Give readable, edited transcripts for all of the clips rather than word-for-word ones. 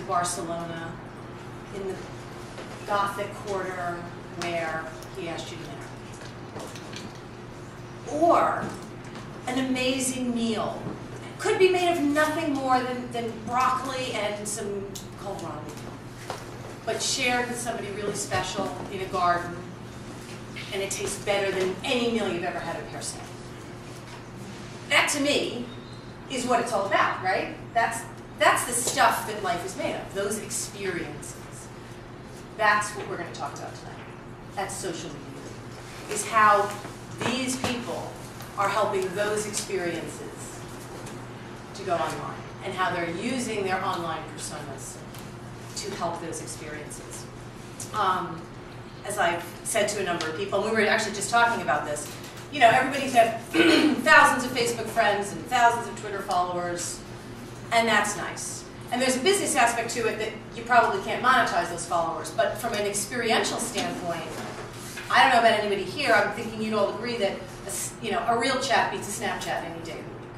Barcelona in the Gothic quarter where he asked you to dinner. Or an amazing meal. Could be made of nothing more than broccoli and some kohlrabi, but shared with somebody really special in a garden, and it tastes better than any meal you've ever had at Pear Sam. That, to me, is what it's all about, right? That's the stuff that life is made of, those experiences. That's what we're going to talk about tonight. That's social media, is how these people are helping those experiences to go online, and how they're using their online personas to help those experiences. As I've said to a number of people, and we were actually just talking about this, you know, everybody's got thousands of Facebook friends and thousands of Twitter followers, and that's nice. And there's a business aspect to it that you probably can't monetize those followers, but from an experiential standpoint, I don't know about anybody here, I'm thinking you'd all agree that a real chat beats a Snapchat any day of the week.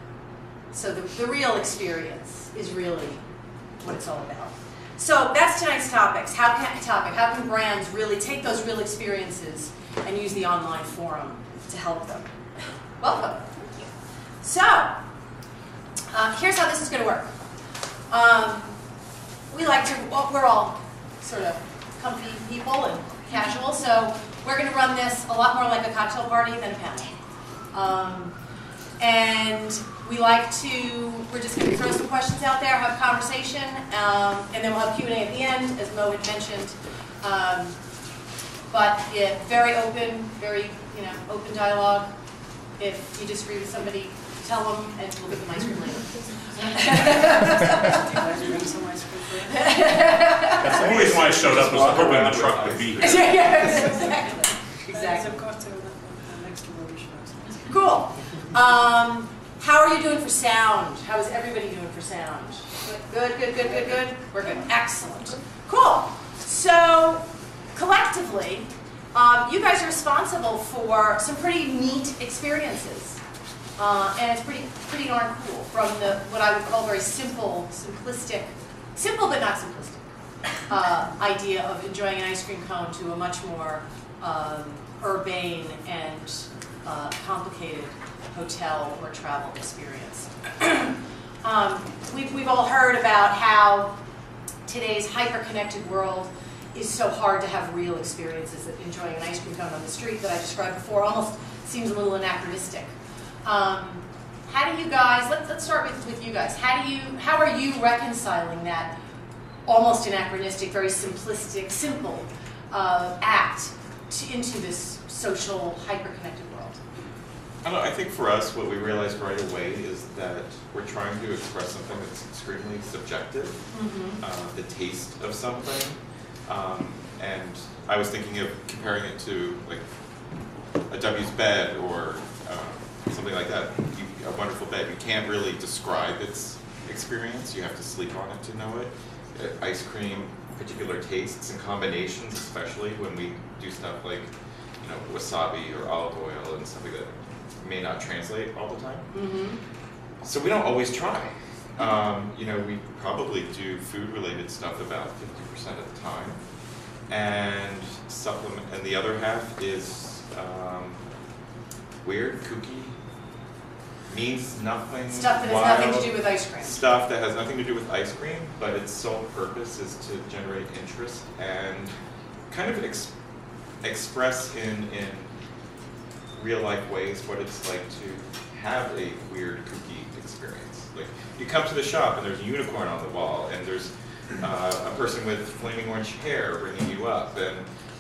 So the real experience is really what it's all about. So that's tonight's topics. How can brands really take those real experiences and use the online forum to help them? Welcome. Thank you. So, here's how this is going to work. We're all sort of comfy people and casual, so we're going to run this a lot more like a cocktail party than a panel. And we're just going to throw some questions out there, have a conversation, and then we'll have Q&A at the end, as Mo had mentioned. But very open, very open dialogue. If you disagree with somebody, tell them, and we'll give them ice cream later. That's the only reason why I showed up, was hoping the truck would be here. Exactly. Cool. How are you doing for sound? How is everybody doing for sound? Good. We're good. Excellent. Cool. So, collectively, you guys are responsible for some pretty neat experiences. And it's pretty darn cool, from what I would call very simple but not simplistic, idea of enjoying an ice cream cone to a much more urbane and complicated hotel or travel experience. We've all heard about how today's hyper-connected world is so hard to have real experiences. That enjoying an ice cream cone on the street that I described before almost seems a little anachronistic. How do you guys, let's start with you guys. How are you reconciling that almost anachronistic, very simplistic, simple act into this social, hyper-connected world? I think for us, what we realized right away is that we're trying to express something that's extremely subjective, the taste of something. And I was thinking of comparing it to like a W's bed or something like that. A wonderful bed. You can't really describe its experience. You have to sleep on it to know it. Ice cream, particular tastes and combinations, especially when we do stuff like wasabi or olive oil and something that may not translate all the time. So we don't always try. We probably do food-related stuff about 50% of the time, and the other half is weird, kooky, means nothing. Stuff that has nothing to do with ice cream. Stuff that has nothing to do with ice cream, but its sole purpose is to generate interest and kind of express in real life ways what it's like to have a weird kooky experience. Like you come to the shop and there's a unicorn on the wall, and there's a person with flaming orange hair bringing you up,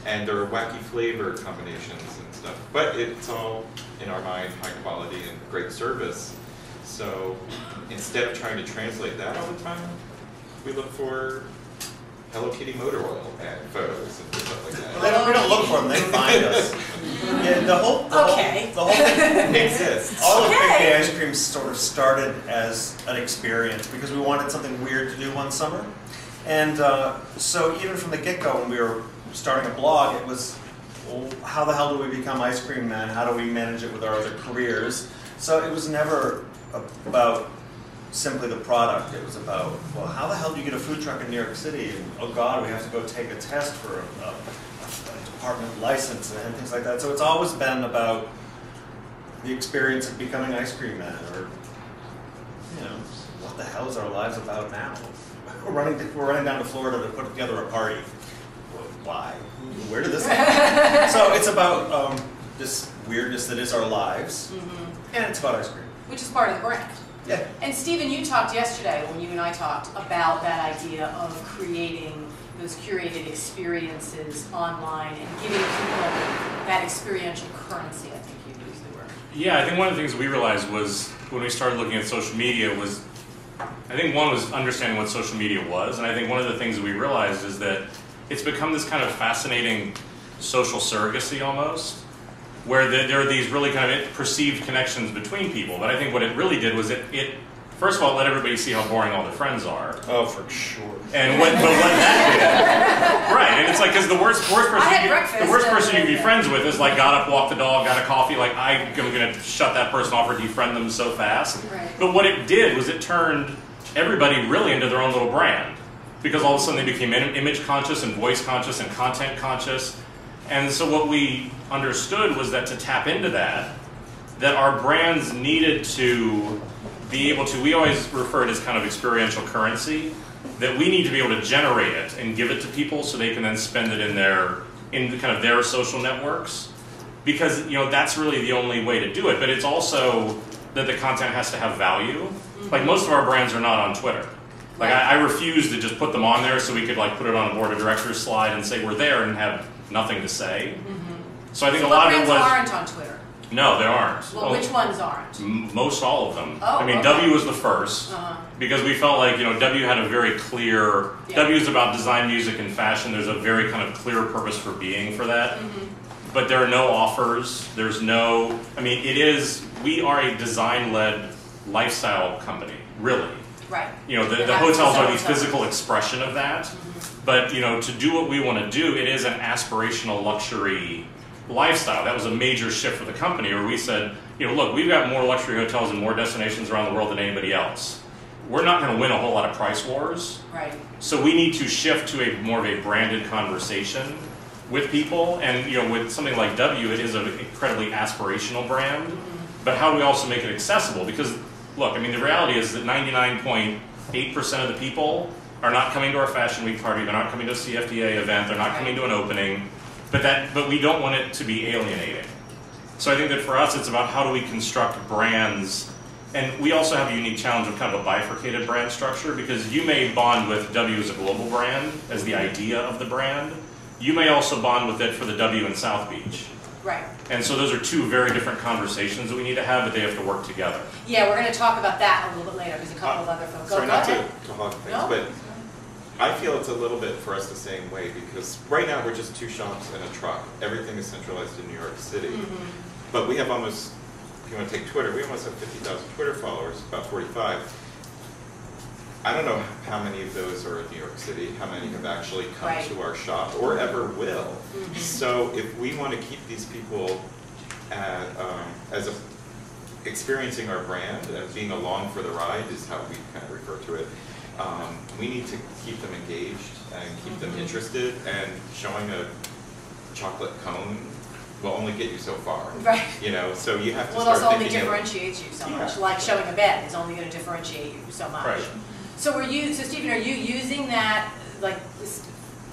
and there are wacky flavor combinations and stuff. But it's all, in our mind, high quality and great service. So instead of trying to translate that all the time, we look for Hello Kitty motor oil and photos and stuff like that. Well, we don't look for them, they find us. Yeah, the whole thing exists. All of Big Day Ice Cream sort of started as an experience because we wanted something weird to do one summer. And so even from the get-go when we were starting a blog, it was, well, how the hell do we become ice cream men? How do we manage it with our other careers? So it was never about simply the product. It was about, well, how the hell do you get a food truck in New York City? And, oh God, we have to go take a test for a department license and things like that. So it's always been about the experience of becoming ice cream men, or, you know, what the hell is our lives about now? We're running down to Florida to put together a party. Why? Where did this happen? So it's about this weirdness that is our lives, and it's about ice cream. Which is part of the brand. Yeah. And Stephen, you talked yesterday, when you and I talked, about that idea of creating those curated experiences online and giving people that experiential currency, I think you used the word. Yeah, I think one of the things we realized was, when we started looking at social media, was, I think one was understanding what social media was, and I think one of the things that we realized is that it's become this kind of fascinating social surrogacy almost, where there are these really kind of perceived connections between people. But I think what it really did was it first of all, let everybody see how boring all their friends are. Oh, for sure. And what that did, right? And it's like, because the worst person you can be friends with is like, got up, walked the dog, got a coffee. Like, I'm going to shut that person off or defriend them so fast. Right. But what it did was it turned everybody really into their own little brand, because all of a sudden they became image conscious and voice conscious and content conscious. And so what we understood was that to tap into that our brands needed to be able to, we always refer to it as kind of experiential currency, that we need to be able to generate it and give it to people so they can then spend it in kind of their social networks. Because, you know, that's really the only way to do it. But it's also that the content has to have value. Like, most of our brands are not on Twitter. Like, I refuse to just put them on there so we could like put it on a board of directors slide and say we're there and have nothing to say. So I think a lot of it was... aren't on Twitter? No, there aren't. Well, which ones aren't? Most all of them. Oh, I mean, okay. W was the first, because we felt like, you know, W had a very clear... Yeah. W is about design, music, and fashion. There's a very kind of clear purpose for being for that. But there are no offers. There's no... I mean, we are a design-led lifestyle company, really. Right. You know, the hotels are the physical expression of that. But, you know, to do what we want to do, it is an aspirational luxury lifestyle. That was a major shift for the company, where we said, you know, look, we've got more luxury hotels and more destinations around the world than anybody else. We're not going to win a whole lot of price wars. Right. So we need to shift to more of a branded conversation with people. And, you know, with something like W, it is an incredibly aspirational brand. But how do we also make it accessible? Because, look, I mean, the reality is that 99.8% of the people are not coming to our Fashion Week party, they're not coming to a CFDA event, they're not coming to an opening, but we don't want it to be alienating. So I think that for us, it's about how do we construct brands, and we also have a unique challenge of kind of a bifurcated brand structure, because you may bond with W as a global brand, as the idea of the brand. You may also bond with it for the W in South Beach. Right. And so those are two very different conversations that we need to have, but they have to work together. Yeah, we're going to talk about that a little bit later. There's a couple of other folks. Sorry, Go not ahead. to hog things, No? but I feel it's a little bit for us the same way, because right now we're just two shops and a truck. Everything is centralized in New York City. But we have almost, if you want to take Twitter, we almost have 50,000 Twitter followers, about 45. I don't know how many of those are in New York City, how many have actually come to our shop or ever will. So if we want to keep these people experiencing our brand and being along for the ride is how we kind of refer to it, we need to keep them engaged and keep them interested, and showing a chocolate cone will only get you so far. Right. You know, so you have to Well, it start also only thinking of- differentiates you so much. Yeah. Like showing a bed is only going to differentiate you so much. Right. So Stephen, are you using that, like this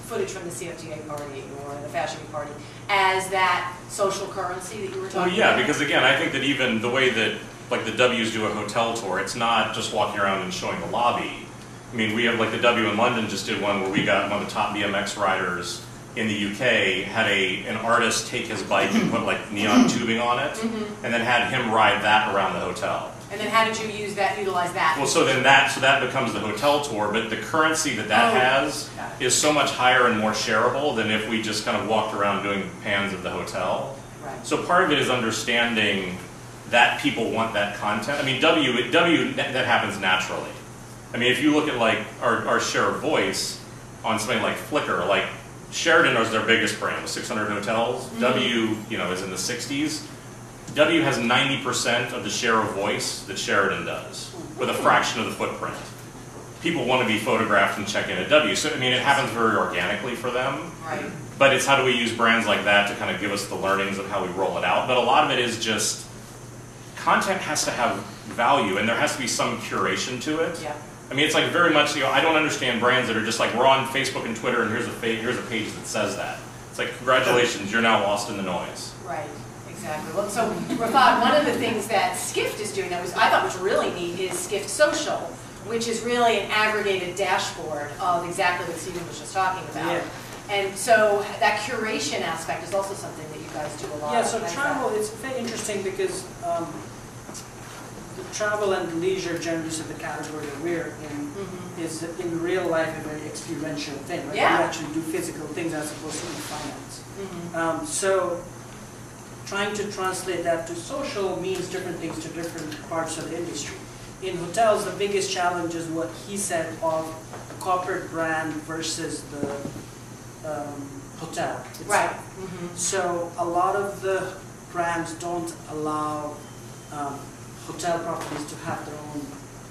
footage from the CFDA party or the Fashion Week party, as that social currency that you were talking Well, yeah, about? because again, I think that even the way that like the W's do a hotel tour, it's not just walking around and showing the lobby. I mean, we have like the W in London just did one where we got one of the top BMX riders in the UK, had an artist take his bike and put like neon tubing on it, and then had him ride that around the hotel. And then how did you utilize that? Well, so that becomes the hotel tour, but the currency that has is so much higher and more shareable than if we just kind of walked around doing pans of the hotel. Right. So part of it is understanding that people want that content. I mean, that happens naturally. I mean, if you look at like our share of voice on something like Flickr, like Sheraton is their biggest brand with 600 hotels. W, is in the 60s. W has 90% of the share of voice that Sheraton does, with a fraction of the footprint. People want to be photographed and check in at W. So, I mean, it happens very organically for them. Right. But it's how do we use brands like that to kind of give us the learnings of how we roll it out. But a lot of it is just content has to have value, and there has to be some curation to it. Yeah. I mean, it's like very much, I don't understand brands that are just like, we're on Facebook and Twitter, and here's a page that says that. It's like, congratulations, you're now lost in the noise. Right. Exactly. Well, so Rafat, one of the things that Skift is doing that I thought was really neat is Skift Social, which is really an aggregated dashboard of exactly what Stephen was just talking about. Yeah. And so that curation aspect is also something that you guys do a lot. Yeah, of. so travel, it's very interesting because the travel and leisure, generally so the category that we're in, is in real life a very experiential thing. Right? Yeah. You actually do physical things as opposed to finance. So trying to translate that to social means different things to different parts of the industry. In hotels, the biggest challenge is what he said of the corporate brand versus the hotel itself. Right. So a lot of the brands don't allow hotel properties to have their own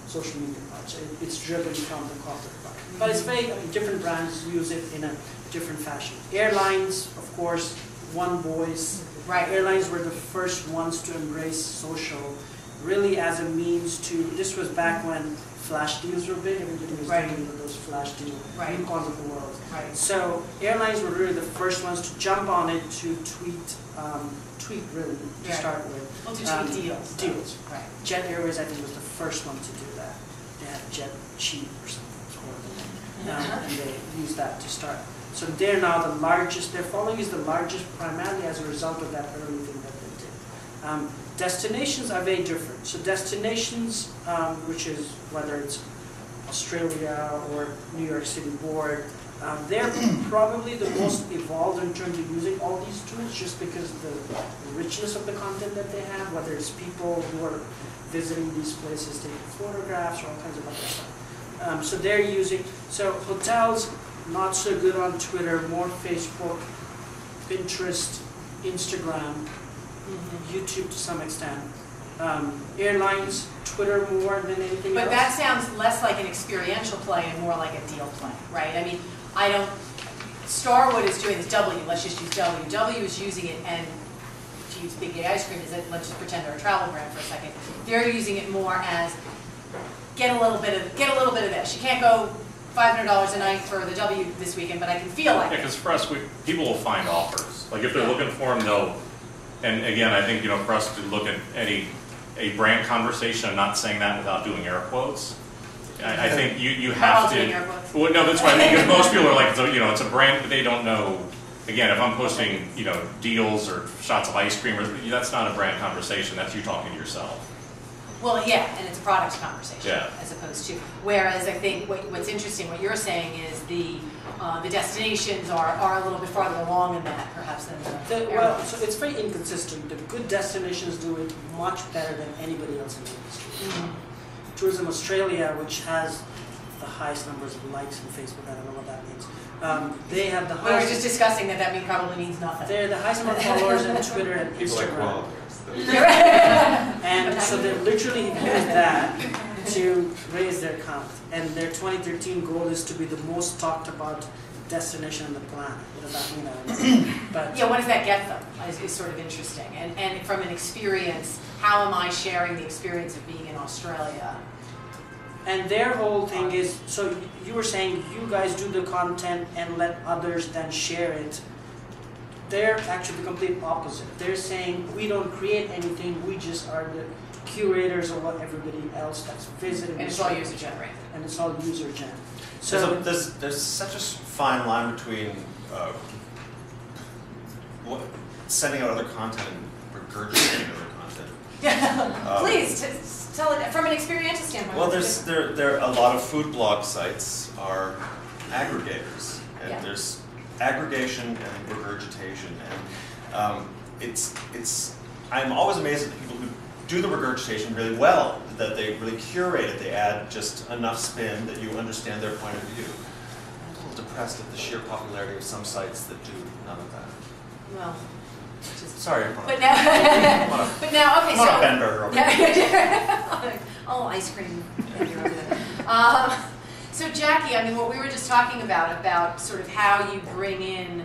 social media part. So it's driven from the corporate part. But it's very, different brands use it in a different fashion. Airlines, of course, one voice. Right. Airlines were the first ones to embrace social, really as a means to, this was back when flash deals were big, everybody was doing those flash deals, unicorns of the world. Right. So airlines were really the first ones to jump on it to tweet really, to start with. Well, to tweet deals. Deals. Right. Jet Airways, I think, was the first one to do that. They had Jet Cheap or something, it was horrible. And they used that to start. So they're now the largest, their following is the largest primarily as a result of that early thing that they did. Destinations are very different. So destinations, which is whether it's Australia or New York City Board, they're probably the most evolved in terms of using all these tools just because of the richness of the content that they have, whether it's people who are visiting these places taking photographs or all kinds of other stuff. So they're using, so hotels, not so good on Twitter, more Facebook, Pinterest, Instagram, YouTube to some extent. Airlines, Twitter more than anything else. But that sounds less like an experiential play and more like a deal play, right? I mean, Starwood is doing this W, let's just use W. W is using it, and to use Big A Ice Cream, let's just pretend they're a travel brand for a second. They're using it more as get a little bit of this. You can't go $500 a night for the W this weekend, but I can feel like it. Yeah, because for us, people will find offers. Like if they're looking for them, they'll. And again, I think for us to look at a brand conversation, I'm not saying that without doing air quotes. I think you have to. Well, no, that's right. I mean, because most people are like, it's a brand, but they don't know. Again, if I'm posting, deals or shots of ice cream, that's not a brand conversation. That's you talking to yourself. Well, yeah, and it's a product conversation as opposed to. Whereas I think what's interesting, what you're saying is the destinations are a little bit farther along in that, perhaps, than the well, so it's very inconsistent. The good destinations do it much better than anybody else in the industry. Tourism Australia, which has the highest numbers of likes on Facebook, I don't know what that means. They have the highest. We were just discussing that probably means nothing. They're the highest number of followers on Twitter and Instagram. And so they literally use that to raise their count. And their 2013 goal is to be the most talked about destination on the planet. What about, but Yeah, what does that get them is sort of interesting. And from an experience, how am I sharing the experience of being in Australia? and their whole thing is, so you were saying you guys do the content and let others then share it. They're actually the complete opposite. They're saying we don't create anything, we just are the curators of what everybody else that's visiting. And it's all user generated. And it's all user gen. So there's such a fine line between sending out other content and regurgitating other content. Yeah, please tell it from an experiential standpoint. Well, there a lot of food blog sites are aggregators, and Yeah. there's aggregation and regurgitation, and I'm always amazed at the people who do the regurgitation really well, that they really curate it, they add just enough spin that you understand their point of view. I'm a little depressed at the sheer popularity of some sites that do none of that. Well, Sorry, but now, okay, I'm on so a Ben Berger over here. oh, ice cream. So Jackie, I mean, what we were just talking about sort of how you bring in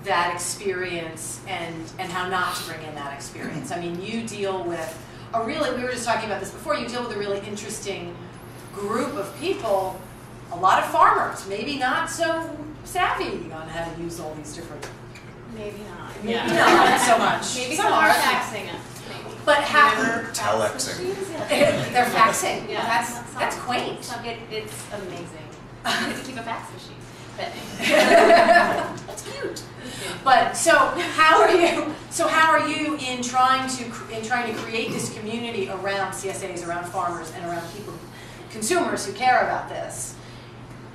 that experience and how not to bring in that experience. I mean, you deal with we were just talking about this before, you deal with a really interesting group of people, a lot of farmers, maybe not so savvy on how to use all these different. Maybe not. Maybe not so much. Maybe Some some are are faxing us. Maybe. But how? Telexing. They're faxing. Yeah, That's quaint. It's amazing. I get to keep a fax machine. But That's cute. But so how are you? So how are you in trying to create this community around CSAs, around farmers, and around people, consumers who care about this?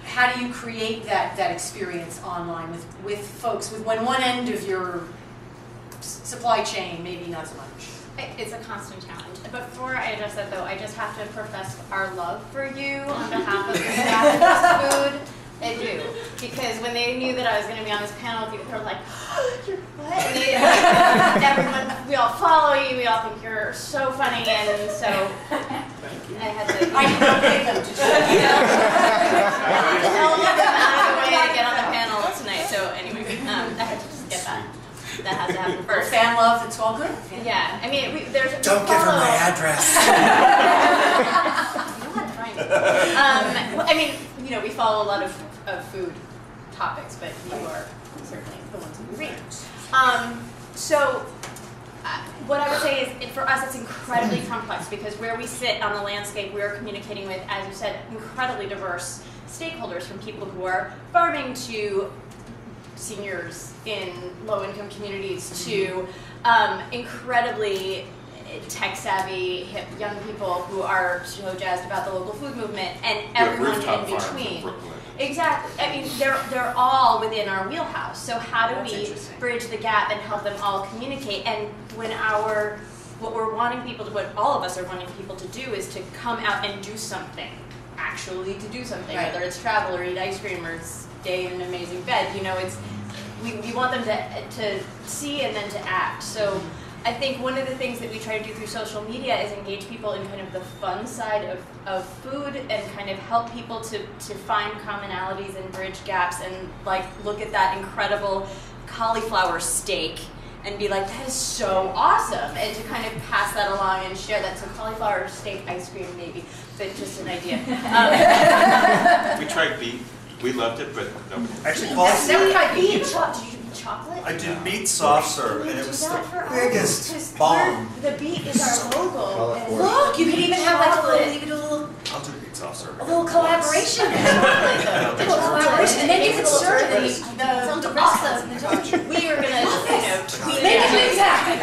How do you create that experience online with folks with one end of your supply chain, maybe not so much? it's a constant challenge. Before I address that though, I just have to profess our love for you on behalf of the staff at Fast Food. I do. Because when they knew that I was going to be on this panel with you, they were like, oh, you're what? And everyone, we all follow you, we all think you're so funny, and so I had to... I can't pay them to do that. Tell them out of the way to get on the panel tonight, so anyway, I had to just get that. That has to happen first. Fan love, it's all good. Yeah, I mean, there's... Don't give her my address. I mean, you know, we follow a lot of food topics, but you are certainly the ones who read. What I would say is, for us, it's incredibly complex because where we sit on the landscape, we're communicating with, as you said, incredibly diverse stakeholders, from people who are farming to seniors in low-income communities to incredibly tech-savvy, hip young people who are so jazzed about the local food movement, and everyone in between. Exactly. I mean, they're all within our wheelhouse. So how do we bridge the gap and help them all communicate? And when what we're wanting people to, what all of us are wanting people to do is to come out and do something, actually to do something, right. Whether it's travel or eat ice cream or stay in an amazing bed. You know, we want them to see and then to act. So I think one of the things that we try to do through social media is engage people in kind of the fun side of food and kind of help people to find commonalities and bridge gaps and like look at that incredible cauliflower steak and be like, that is so awesome, and to kind of pass that along and share that. So cauliflower steak ice cream maybe, but just an idea. We tried beet. We loved it, but nobody. Actually, Never tried beet. Did you do chocolate? I did beet soft serve, and it was the biggest bomb. The beet is our logo. and Look, you can even have like a little I'll do beet soft serve. collaboration. I don't think so. Collaboration, and then you can serve the Sounds rest of awesome. it. We are gonna, tweet Make it. it exactly.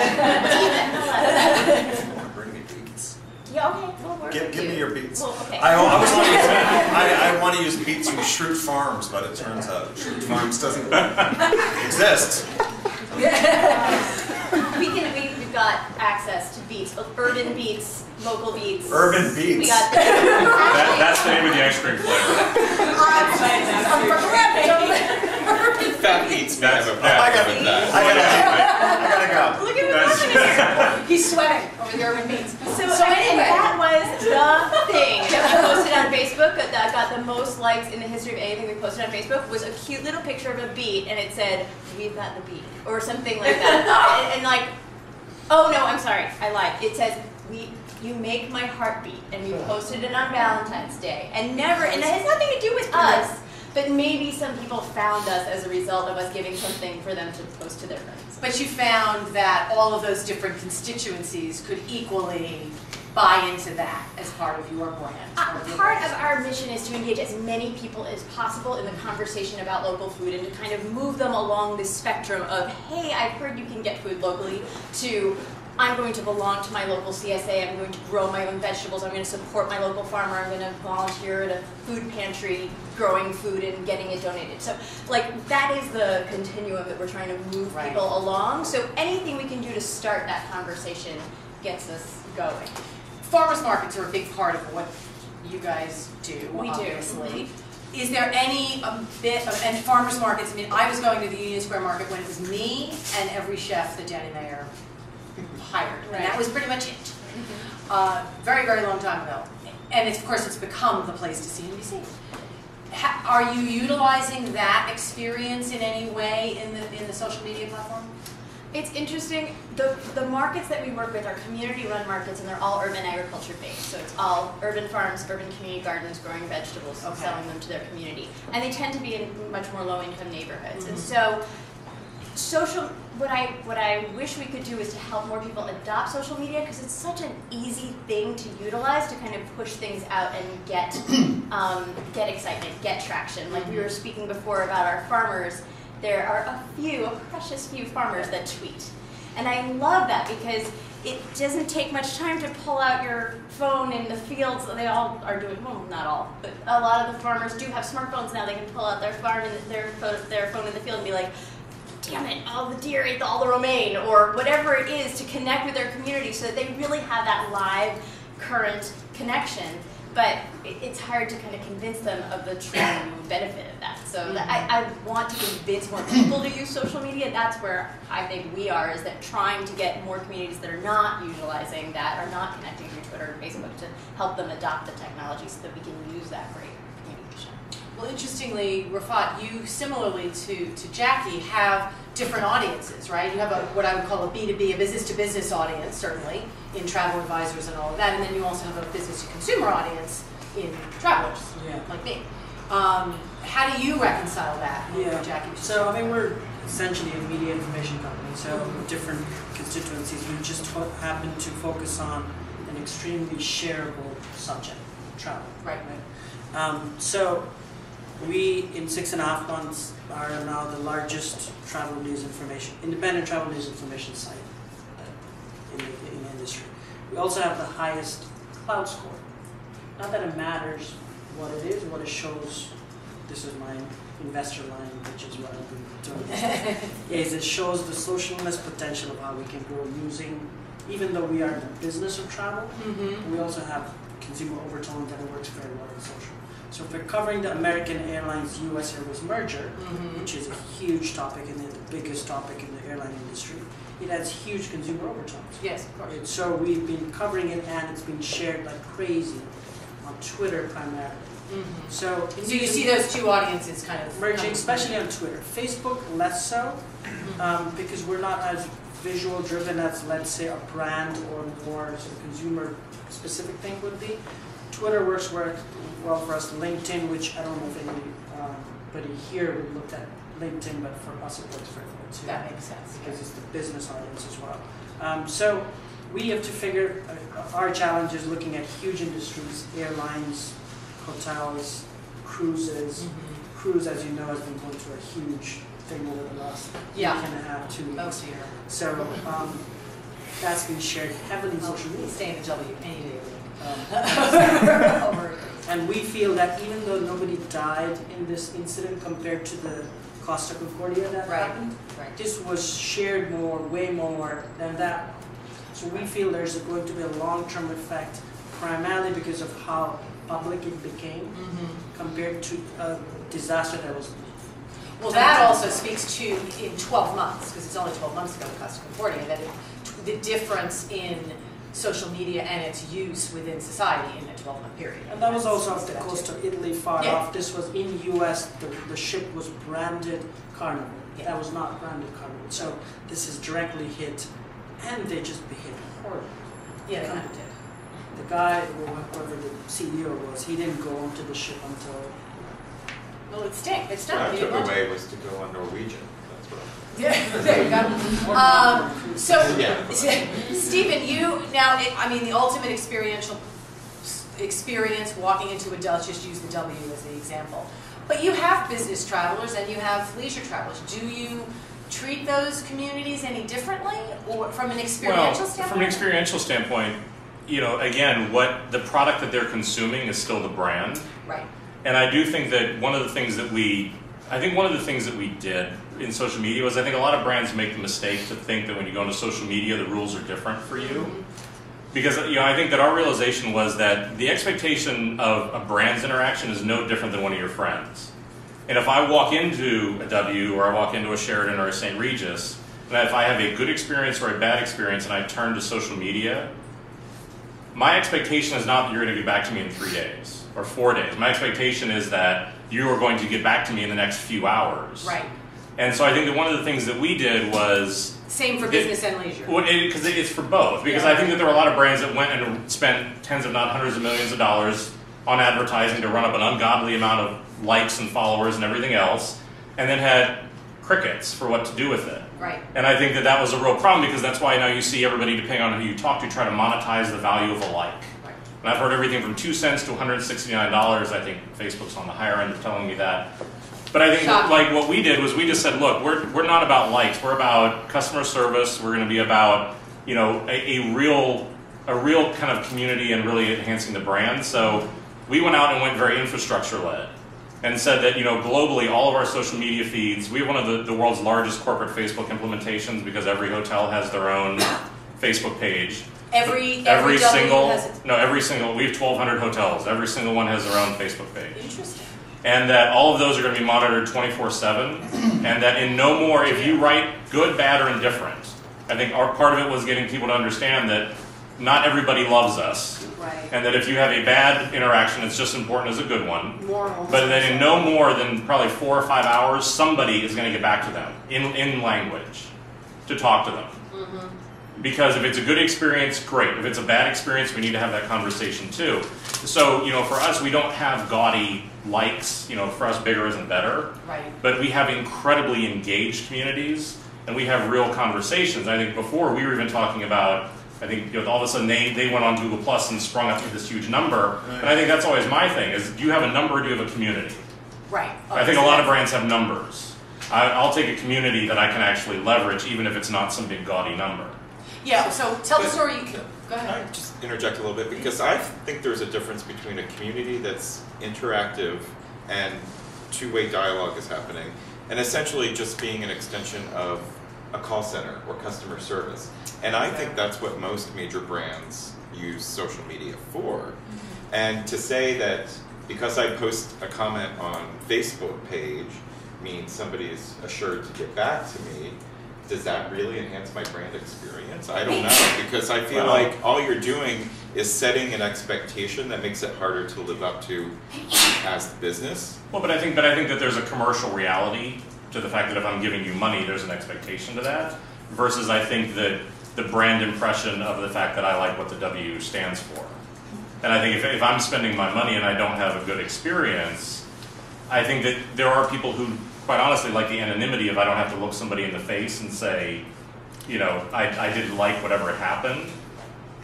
Bring me beets. Yeah, okay, we'll work Give with you. me your beets. Well, okay. I want to use beets from Schrute Farms, but it turns out Schrute Farms doesn't exist. We've got access to beets, urban beets, local beets. Urban beets. We got That's the name of the ice cream flavor. Fat beets may have a I bad gotta with that. I gotta go. Look at what's happening here. He She's sweating over the urban meets. So anyway. and that was the thing that we posted on Facebook that got the most likes in the history of anything we posted on Facebook was a cute little picture of a beet, and it said, "We've got the beet," or something like that. and like, oh no, I'm sorry, I lied. It says, "You make my heart beat," and we posted it on Valentine's Day, and it has nothing to do with us. But maybe some people found us as a result of us giving something for them to post to their friends. But you found that all of those different constituencies could equally buy into that as part of your brand. Part of our mission is to engage as many people as possible in the conversation about local food and to kind of move them along this spectrum of, hey, I've heard you can get food locally, to I'm going to belong to my local CSA, I'm going to grow my own vegetables, I'm going to support my local farmer, I'm going to volunteer at a food pantry growing food and getting it donated. So like that is the continuum that we're trying to move people along. So anything we can do to start that conversation gets us going. Farmers markets are a big part of what you guys do, We obviously. do. Is there any bit of, and farmers markets, I mean, I was going to the Union Square Market when it was me and every chef that Danny Mayer hired, and that was pretty much it. Very, very long time ago. And of course, it's become the place to see and be seen. Are you utilizing that experience in any way in the social media platform? It's interesting, the markets that we work with are community-run markets, and they're all urban agriculture-based. So it's all urban farms, urban community gardens, growing vegetables, selling them to their community. And they tend to be in much more low-income neighborhoods. And so what I wish we could do is to help more people adopt social media, because it's such an easy thing to utilize to kind of push things out and get excitement, get traction. Like we were speaking before about our farmers, there are a precious few farmers that tweet. And I love that because it doesn't take much time to pull out your phone in the fields. They all are doing, well, not all, but a lot of the farmers do have smartphones now. They can pull out their phone in the field and be like, damn it, all the deer ate all the romaine, or whatever it is, to connect with their community so that they really have that live, current connection. But it's hard to kind of convince them of the true benefit of that. So I want to convince more people to use social media. That's where I think we are, is that trying to get more communities that are not utilizing that, are not connecting through Twitter and Facebook, to help them adopt the technology so that we can use that for communication. Well, interestingly, Rafat, you similarly to Jacquie have different audiences, right? You have what I would call a B2B, a business-to-business audience, certainly, in travel advisors and all of that, and then you also have a business-to-consumer audience in travelers, like me. How do you reconcile that, Jacquie? So I mean, we're essentially a media information company, so different constituencies. We just happen to focus on an extremely shareable subject, travel. Right. So we, in 6.5 months, are now the largest travel news information, independent travel news information site in the industry. We also have the highest cloud score. Not that it matters what it is, what it shows. This is my investor line, which is what I've been doing. Is it shows the socialness potential of how we can grow using, even though we are in the business of travel, we also have consumer overtones, and it works very well in social. So if we're covering the American Airlines US Airways merger, which is a huge topic and the biggest topic in the airline industry, it has huge consumer overtones. Yes, of course. So we've been covering it, and it's been shared like crazy on Twitter primarily. So you see those two audiences kind of merging, especially on Twitter. Facebook less so, because we're not as visual driven as, let's say, a brand or more sort of consumer specific thing would be. Twitter works well for us. LinkedIn, which I don't know if anybody here would look at LinkedIn, but for us it works very well too. That makes sense. Because it's the business audience as well. So we have to figure, our challenge is looking at huge industries, airlines, hotels, cruises. Cruise, as you know, has been going through a huge thing over the last week and a half, 2 weeks. So that's been shared heavily in social media. Stay in the W any day. And we feel that even though nobody died in this incident compared to the Costa Concordia that happened, this was shared more, way more than that. So we feel there's going to be a long-term effect, primarily because of how public it became compared to a disaster that was. Well, that also speaks to in 12 months, because it's only 12 months ago, Costa Concordia, that in the difference in social media and its use within society in a 12-month period. And that was also off the coast of Italy, far Yeah. off. This was in US, the ship was branded Carnival. Yeah. That was not branded Carnival. So this is directly hit, and they just behaved horribly. Yeah, they kind of did. The guy, whoever the CEO was, he didn't go onto the ship until... Well, it stunk. It stunk. What I You took imagine. away was to go on Norwegian. That's what. Yeah, there you go. So, Yeah. Stephen, you now, I mean, the ultimate experiential experience walking into a let's just use the W as the example. But you have business travelers and you have leisure travelers. Do you treat those communities any differently, or from an experiential standpoint? From an experiential standpoint, you know, again, what the product that they're consuming is still the brand. Right. And I do think that one of the things that we did in social media was I think a lot of brands make the mistake to think that when you go into social media, the rules are different for you. Mm-hmm. Because, you know, I think that our realization was that the expectation of a brand's interaction is no different than one of your friends. And if I walk into a W or I walk into a Sheraton or a St. Regis, and if I have a good experience or a bad experience and I turn to social media, my expectation is not that you're going to get back to me in 3 days or 4 days. My expectation is that you are going to get back to me in the next few hours. Right. And so I think that one of the things that we did was... Same for business and leisure. Because it's for both. Because Yeah. I think that there were a lot of brands that went and spent tens if not hundreds of millions of dollars on advertising to run up an ungodly amount of likes and followers and everything else, and then had crickets for what to do with it. Right. And I think that that was a real problem because that's why now you see everybody, depending on who you talk to, try to monetize the value of a like. Right. And I've heard everything from 2 cents to $169. I think Facebook's on the higher end of telling me that. But I think Shocking. like what we did was we just said, look, we're not about likes. We're about customer service. We're going to be about, you know, a real kind of community and really enhancing the brand. So we went out and went very infrastructure led and said that, you know, globally all of our social media feeds, we have one of the world's largest corporate Facebook implementations because every hotel has their own Facebook page. Every Every W single, has its... no, every single, we have 1,200 hotels. Every single one has their own Facebook page. Interesting. And that all of those are going to be monitored 24/7, and that in no more, if you write good, bad, or indifferent, I think our part of it was getting people to understand that not everybody loves us, Right. and that if you have a bad interaction, it's just as important as a good one. Morals. But that in no more than probably 4 or 5 hours, somebody is going to get back to them in language to talk to them. Mm-hmm. Because if it's a good experience, great. If it's a bad experience, we need to have that conversation too. So, you know, for us, we don't have gaudy likes. You know, for us, bigger isn't better. Right. But we have incredibly engaged communities, and we have real conversations. I think before we were even talking about, I think, you know, all of a sudden they went on Google Plus and sprung up to this huge number. Right. And I think that's always my thing, is do you have a number or do you have a community? Right. I think a lot of brands have numbers. I'll take a community that I can actually leverage, even if it's not some big gaudy number. Yeah, so tell the story. Go Can I ahead. just interject a little bit? Because I think there's a difference between a community that's interactive and two-way dialogue is happening, and essentially just being an extension of a call center or customer service. And I think that's what most major brands use social media for. And to say that because I post a comment on Facebook page means somebody is assured to get back to me, does that really enhance my brand experience? I don't know, because I feel like all you're doing is setting an expectation that makes it harder to live up to as the business. Well, but I think that there's a commercial reality to the fact that if I'm giving you money, there's an expectation to that, versus I think that the brand impression of the fact that I like what the W stands for. And I think if I'm spending my money and I don't have a good experience, I think that there are people who, quite honestly, like the anonymity of I don't have to look somebody in the face and say, you know, I didn't like whatever had happened.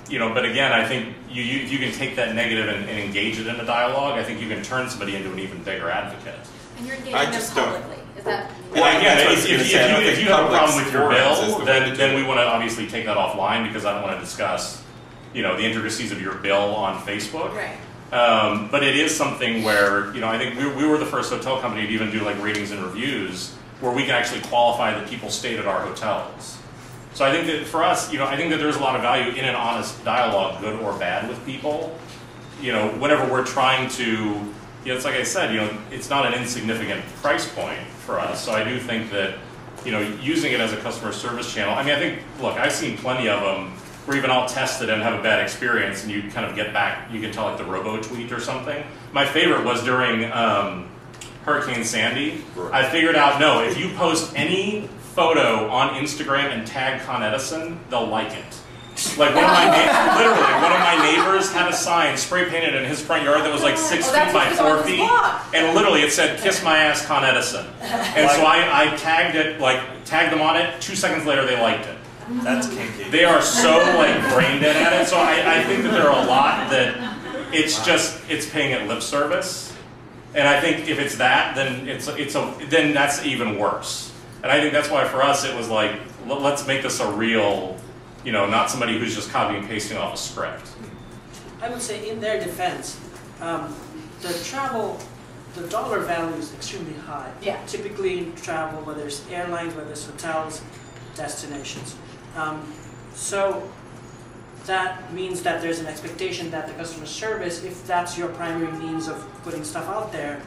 You know, but again, I think if you can take that negative and engage it in a dialogue, I think you can turn somebody into an even bigger advocate. And you're I engaging them just don't- publicly. Is that? Well, again, that's what I was gonna say. I don't if think you have a public problem with your forums is bill, the way to do then it. we want to obviously take that offline because I don't want to discuss, you know, the intricacies of your bill on Facebook. Right. But it is something where, you know, I think we were the first hotel company to even do like ratings and reviews where we can actually qualify that people stayed at our hotels. So I think that for us, you know, I think that there's a lot of value in an honest dialogue, good or bad, with people. You know, whenever we're trying to, you know, it's like I said, you know, it's not an insignificant price point for us. So I do think that, using it as a customer service channel. I mean, I think, look, I've seen plenty of them where even I'll test it and have a bad experience, and you kind of get back, you can tell like the robo-tweet or something. My favorite was during Hurricane Sandy. I figured out, no, if you post any photo on Instagram and tag Con Edison, they'll like it. Like one of my neighbors had a sign spray painted in his front yard that was like 6 feet by 4 feet, and literally it said "Kiss my ass, Con Edison." And so I tagged it, tagged them on it. 2 seconds later, they liked it. That's kinky. They are so brain dead at it. So I think that there are a lot that it's paying it lip service, and I think if it's that, then then that's even worse. And I think that's why for us it was like, let's make this a real. Not somebody who's just copying and pasting off a script. I would say in their defense, the dollar value is extremely high. Yeah. Typically in travel, whether it's airlines, whether it's hotels, destinations. So that means that there's an expectation that the customer service, if that's your primary means of putting stuff out there,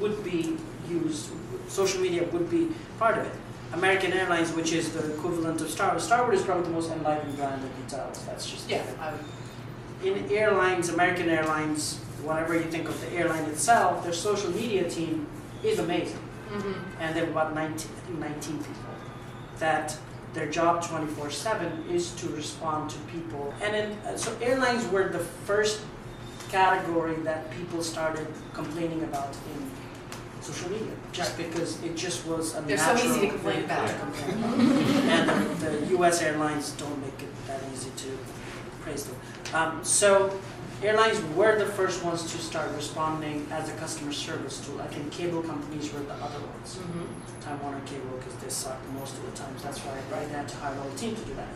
would be used. Social media would be part of it. American Airlines, which is the equivalent of Starwood. Starwood is probably the most enlivened brand in hotels. That's just in airlines, American Airlines, whatever you think of the airline itself, their social media team is amazing. And they have about 19 people that their job 24/7 is to respond to people. And so airlines were the first category that people started complaining about in social media, just because it just was a They're natural so easy to complain thing about. to complain about. And the U.S. airlines don't make it that easy to praise them. So airlines were the first ones to start responding as a customer service tool. I think cable companies were the other ones. Time Warner Cable, because they suck most of the times. That's why they had to hire a whole team to do that.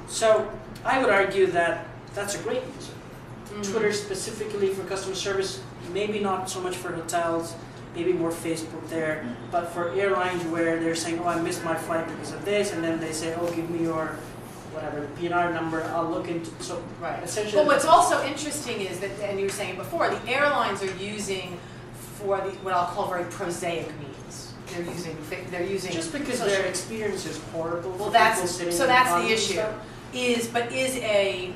So I would argue that that's a great user. Twitter specifically for customer service, maybe not so much for hotels, maybe more Facebook there, but for airlines where they're saying, oh, I missed my flight because of this, and then they say, oh, give me your whatever PNR number, I'll look into. So essentially. But what's also interesting is that, and you were saying before, the airlines are using for what I'll call very prosaic means. They're using just because their experience is horrible. Well, for that's people sitting so in that's the the issue. stuff. Is a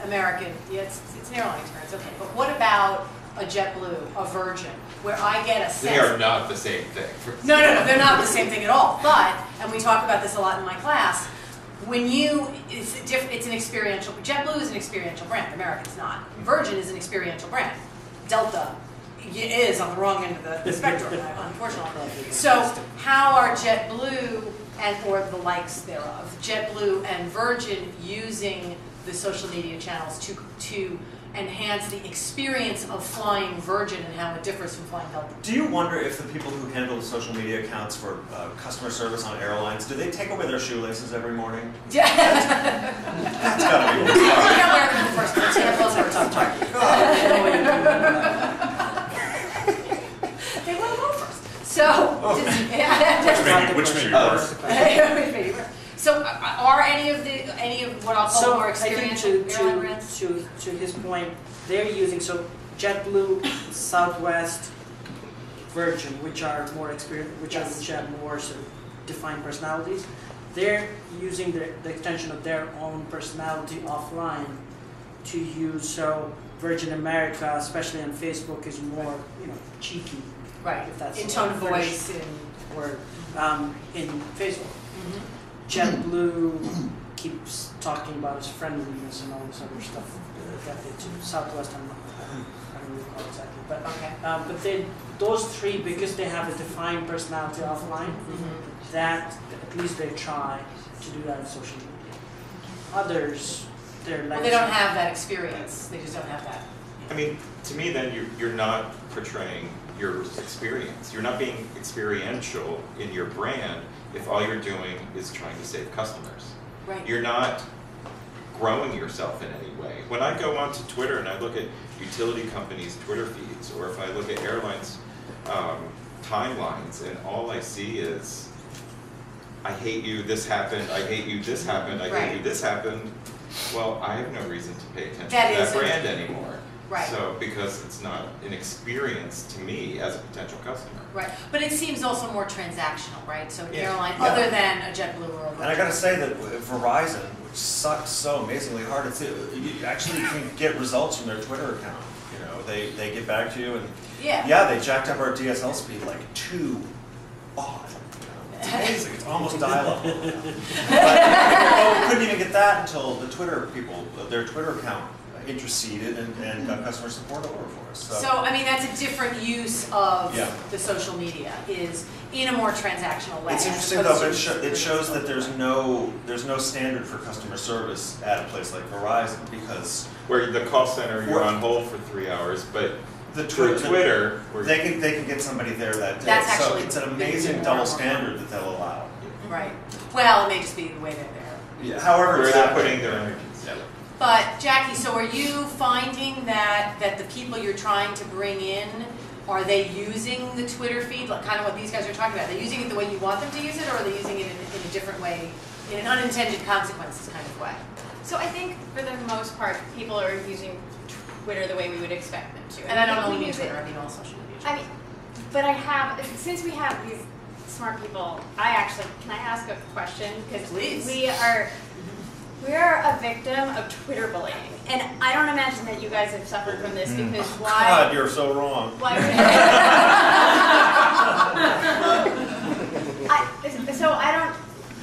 American? Yeah, it's an airline experience. Okay, but what about a JetBlue, a Virgin, where I get a sense. They are not the same thing. No, they're not the same thing at all. But, and we talk about this a lot in my class, it's an experiential. JetBlue is an experiential brand. American's not. Virgin is an experiential brand. Delta is on the wrong end of the spectrum, unfortunately. So how are JetBlue or the likes thereof, JetBlue and Virgin using the social media channels to enhance the experience of flying Virgin and how it differs from flying Delta? Do you wonder if the people who handle the social media accounts for customer service on airlines, do they take away their shoelaces every morning? Yeah. That's gotta be You can't wear them in the first place. Yeah, those are tough targets. They want to go first. So, Which may be worse. So, are any of what I'll call more experiential airline brands? To his point, they're using JetBlue, Southwest, Virgin, which are more experienced, which have more sort of defined personalities. They're using the extension of their own personality offline to use. So Virgin America, especially on Facebook, is more cheeky, right? If that's in tone of voice, word in Facebook. JetBlue keeps talking about his friendliness and all this other stuff that they do. Southwest, I don't really recall exactly, but but those three, because they have a defined personality offline, that at least they try to do that on social media. Others, they're like they don't have that experience. They just don't have that. I mean, to me, then you're not portraying your experience. You're not being experiential in your brand if all you're doing is trying to save customers. Right. You're not growing yourself in any way. When I go onto Twitter and I look at utility companies' Twitter feeds, or if I look at airlines' timelines, and all I see is, I hate you, this happened, I hate you, this happened, I hate you, this happened, well, I have no reason to pay attention to that brand anymore. Right. So, because it's not an experience to me as a potential customer. Right, but it seems also more transactional, right? So an Yeah. airline, Yeah. other than a JetBlue or a And I gotta say that Verizon, which sucks so amazingly hard, you actually can get results from their Twitter account. You know, they get back to you and yeah. they jacked up our DSL speed like 2 baud. It's amazing. It's almost dial-up. But we couldn't even get that until the Twitter people, their Twitter account interceded and got customer support over for us. So I mean, that's a different use of Yeah. the social media, is in a more transactional way. It's as interesting opposed though, but to it shows that there's no standard for customer service at a place like Verizon, because Where the call center, you're on hold for 3 hours, but the through Twitter, where they can get somebody there that day. That's So actually it's an been amazing more double and more standard that they'll allow. Right. Well, it may just be the way they're there. Yeah, however, where it's they're happening. putting their energies. But Jackie, so are you finding that the people you're trying to bring in, are they using the Twitter feed, like kind of what these guys are talking about? Are they using it the way you want them to use it, or are they using it in a different way, in an unintended consequences kind of way? So I think for the most part, people are using Twitter the way we would expect them to. And I don't think only we mean use it- Twitter, I mean all social media. I mean, but I have, since we have these smart people, can I ask a question? Because Please. we are a victim of Twitter bullying. And I don't imagine that you guys have suffered from this, because why? God, you're so wrong. Why would so I don't,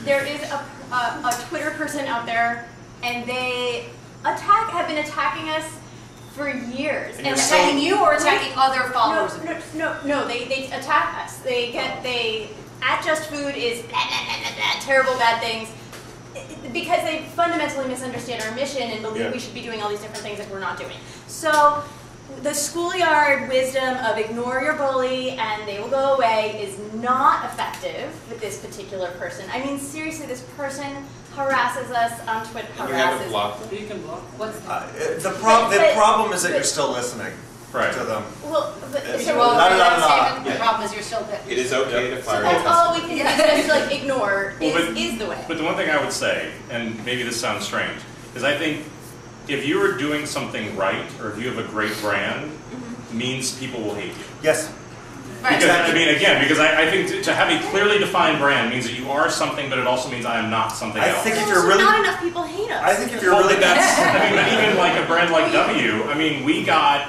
there is a Twitter person out there, and they have been attacking us for years. And attacking you or attacking other followers? No, they attack us. They at Just Food is terrible bad things, because they fundamentally misunderstand our mission and believe we should be doing all these different things that we're not doing. So the schoolyard wisdom of ignore your bully and they will go away is not effective with this particular person. I mean, seriously, this person harasses us on Twitter. And you haven't blocked them? You can block. What's The problem is that you're still listening to them. Well, but, Yes. so, well, No. that statement, the Yeah. problem is you're still there. It is okay to so fire a that's all customer. we can do, is like ignore Well, is the way. But the one thing I would say, and maybe this sounds strange, is I think if you are doing something right, or if you have a great brand, means people will hate you. Yes. Right. Because, I mean, again, because I think to have a clearly defined brand means that you are something, but it also means I am not something I else. think if Also, you're really, not enough people hate us. I think if you're Well, really, but that's, I mean, but even like a brand like W, I mean, we got,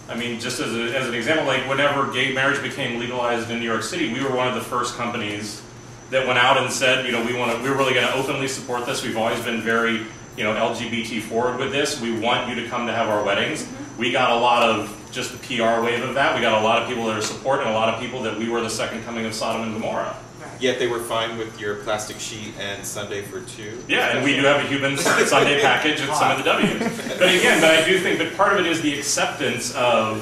I mean, just as an example, like whenever gay marriage became legalized in New York City, we were one of the first companies that went out and said, you know, we're really going to openly support this. We've always been very, you know, LGBT forward with this. We want you to come to have our weddings. We got a lot of just the PR wave of that. We got a lot of people that are supporting, a lot of people that we were the second coming of Sodom and Gomorrah. Yet they were fine with your plastic sheet and Sunday for 2. Yeah, and we do have a human Sunday package at some of the W's. But again, I do think that part of it is the acceptance of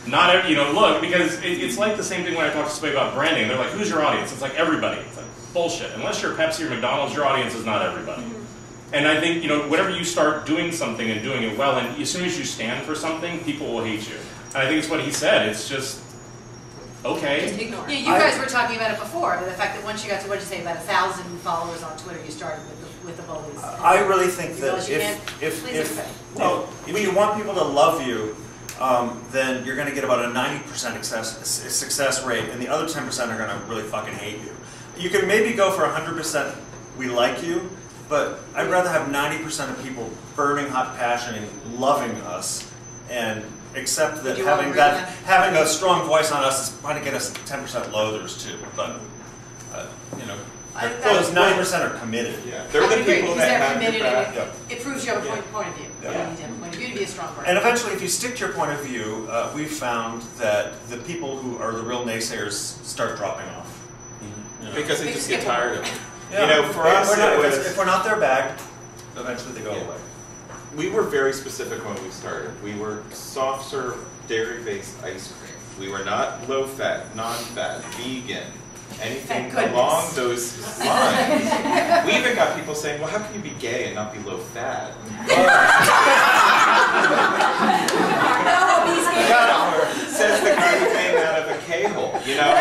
not every, you know, look, because it's like the same thing when I talk to somebody about branding. They're like, who's your audience? It's like everybody. It's like bullshit. Unless you're Pepsi or McDonald's, your audience is not everybody. And I think, you know, whenever you start doing something and doing it well, and as soon as you stand for something, people will hate you. And I think it's what he said. It's just, okay. Just ignore. Yeah, you guys were talking about it before, but the fact that once you got to, what did you say, about 1,000 followers on Twitter, you started with the bullies. I really think that Because you can't please everybody. if you want people to love you, then you're going to get about a 90% success rate, and the other 10% are going to really fucking hate you. You can maybe go for 100% we like you, but I'd rather have 90% of people burning hot passion and loving us, and accept that You all agree with that? having a strong voice on us is going to get us 10% loathers too. But you know, those 90% are committed. Yeah, they're I the agree, people because that they're have your committed, back. and it proves you have a point of view. Yeah. You need to have a point of view to be a strong brand. And eventually, if you stick to your point of view, we've found that the people who are the real naysayers start dropping off. You know? Because they They just just get get tired of it. Yeah. You know, for us, if we're not their bag, eventually they go away. we were very specific when we started. We were soft serve, dairy-based ice cream. We were not low-fat, non-fat, vegan, anything Thank goodness. along those lines. We even got people saying, well, how can you be gay and not be low-fat? No, these people. Says the guy who came out of a K-hole, you know?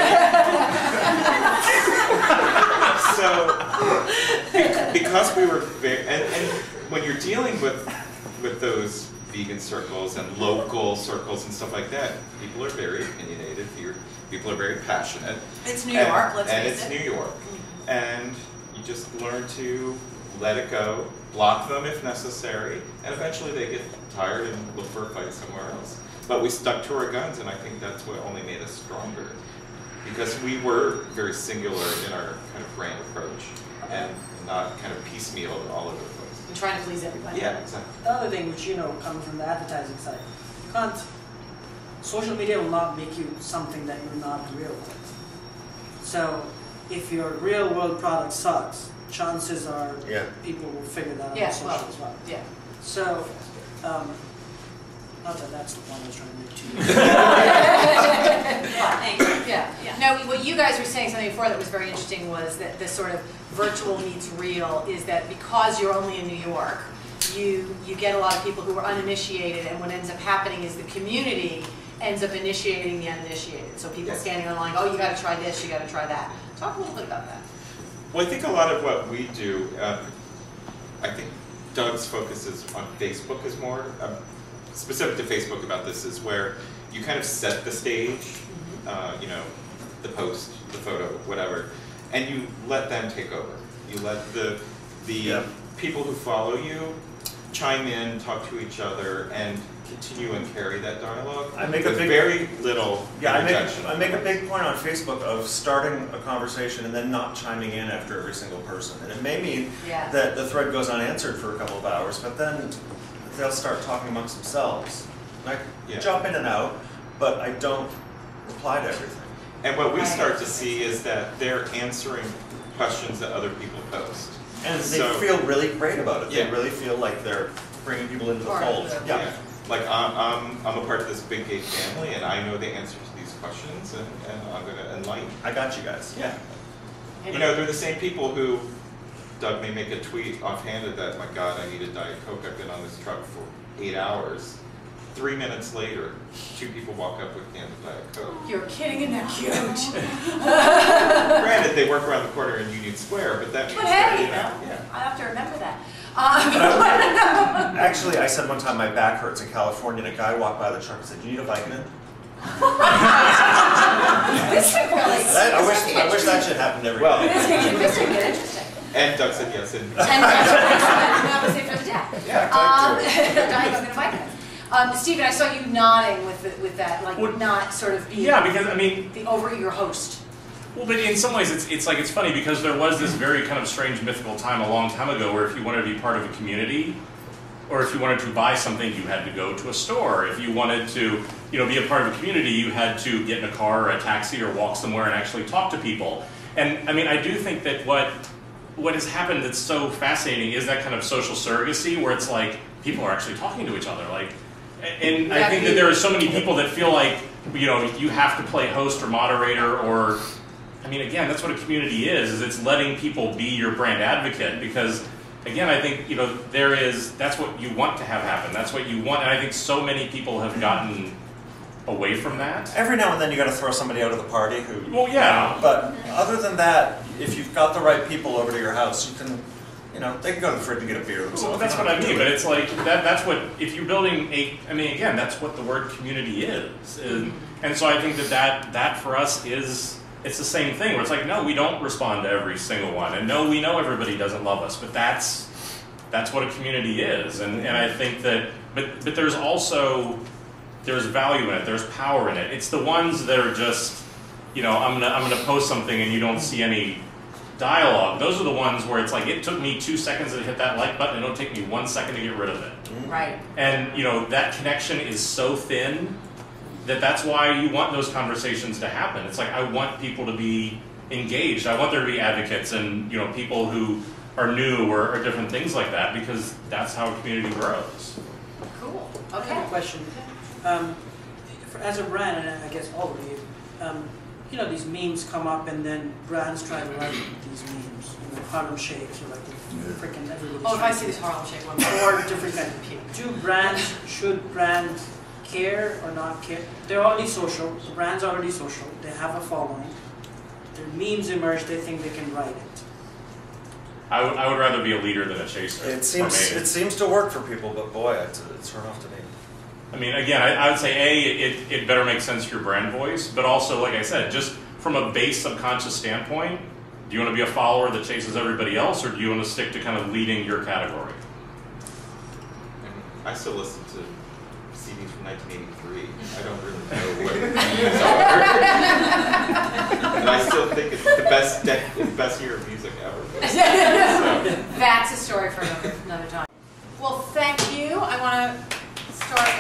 So, because we were very, and when you're dealing with those vegan circles and local circles and stuff like that, people are very opinionated. People are very passionate. It's New York, let's and face it's it. New York, and you just learn to let it go, block them if necessary, and eventually they get tired and look for a fight somewhere else. But we stuck to our guns, and I think that's what only made us stronger, because we were very singular in our kind of brand approach, and not kind of piecemeal all over the place. I'm trying to please everybody. Yeah, exactly. The other thing, which comes from the advertising side, you can't. Social media will not make you something that you're not in real world. So, if your real world product sucks, chances are people will figure that out on social as well. Yeah. So, not that that's the point I was trying to make to you. Yeah. No, what you guys were saying something before that was very interesting was that this sort of virtual meets real is that because you're only in New York, you get a lot of people who are uninitiated, and what ends up happening is the community ends up initiating the uninitiated. So people standing online, oh, you got to try this, you got to try that. Talk a little bit about that. Well, I think a lot of what we do, I think Doug's focus is on Facebook is more specific to Facebook about this, is where you kind of set the stage, you know, the post, the photo, whatever, and you let them take over. You let the people who follow you chime in, talk to each other, and continue and carry that dialogue. I make with very little interjection. I make a big point on Facebook of starting a conversation and then not chiming in after every single person. And it may mean that the thread goes unanswered for a couple of hours, but then they'll start talking amongst themselves. And I jump in and out, but I don't reply to everything. And what we start to see is that they're answering questions that other people post. And they feel really great about it. They really feel like they're bringing people into the fold. Like I'm a part of this big gay family, and I know the answer to these questions, and I'm going to enlighten. I got you guys. Yeah. You know, they're the same people who, Doug may make a tweet offhanded that, my God, I need a Diet Coke. I've been on this truck for 8 hours. 3 minutes later, 2 people walk up with cans of Diet Coke. You're kidding, isn't that cute? Granted, they work around the corner in Union Square, but that means I have to remember that. Actually, I said one time my back hurts in California, and a guy walked by the truck and said, "Do you need a vitamin?" This could really. I wish that should happen every day. This could get interesting. And Doug said yes. And obviously for the death. Diet Coke and a vitamin. Stephen, I saw you nodding with that, like not sort of being because I mean the overeager host. Well, but in some ways it's funny because there was this very kind of strange mythical time a long time ago where if you wanted to be part of a community, or if you wanted to buy something, you had to go to a store. If you wanted to, be a part of a community, you had to get in a car or a taxi or walk somewhere and actually talk to people. And I mean, I do think that what has happened that's so fascinating is that kind of social surrogacy where it's like people are actually talking to each other. And I think that there are so many people that feel like, you have to play host or moderator or, I mean, again, that's what a community is it's letting people be your brand advocate because, again, I think, that's what you want to have happen. That's what you want, and I think so many people have gotten away from that. Every now and then you got to throw somebody out of the party who... Well, yeah. But other than that, if you've got the right people over to your house, you can... they can go to the fridge and get a beer themselves. Well, that's what I mean, but it's like, that's what, if you're building again, that's what the word community is. And so I think that for us is, it's the same thing, where it's like, no, we don't respond to every single one, and no, we know everybody doesn't love us, but that's what a community is. And I think that, but there's also, there's value in it, there's power in it. It's the ones that are just, I'm gonna post something and you don't see any dialogue. Those are the ones where it's like, it took me 2 seconds to hit that like button, and it'll take me 1 second to get rid of it. Right. And that connection is so thin that's why you want those conversations to happen. It's like, I want people to be engaged. I want there to be advocates and people who are new or different things like that, because that's how a community grows. Cool. I Okay. have a question. As a brand, and I guess all of you, these memes come up and then brands try to write these memes. Harlem Shakes or like freaking everybody. Oh, if I see this Harlem Shake one, or different kinds of people. Should brands care or not care? They're already social. The brand's already social. They have a following. Their memes emerge. They think they can write it. I would rather be a leader than a chaser. It seems to work for people, but boy, it's a turn off to me. I mean, again, I would say it better make sense to your brand voice, but also, like I said, just from a base subconscious standpoint, do you want to be a follower that chases everybody else, or do you want to stick to kind of leading your category? I still listen to CDs from 1983. I don't really know what these are. And I still think it's the best year of music ever. So. That's a story for another time. Well, thank you. I want to start.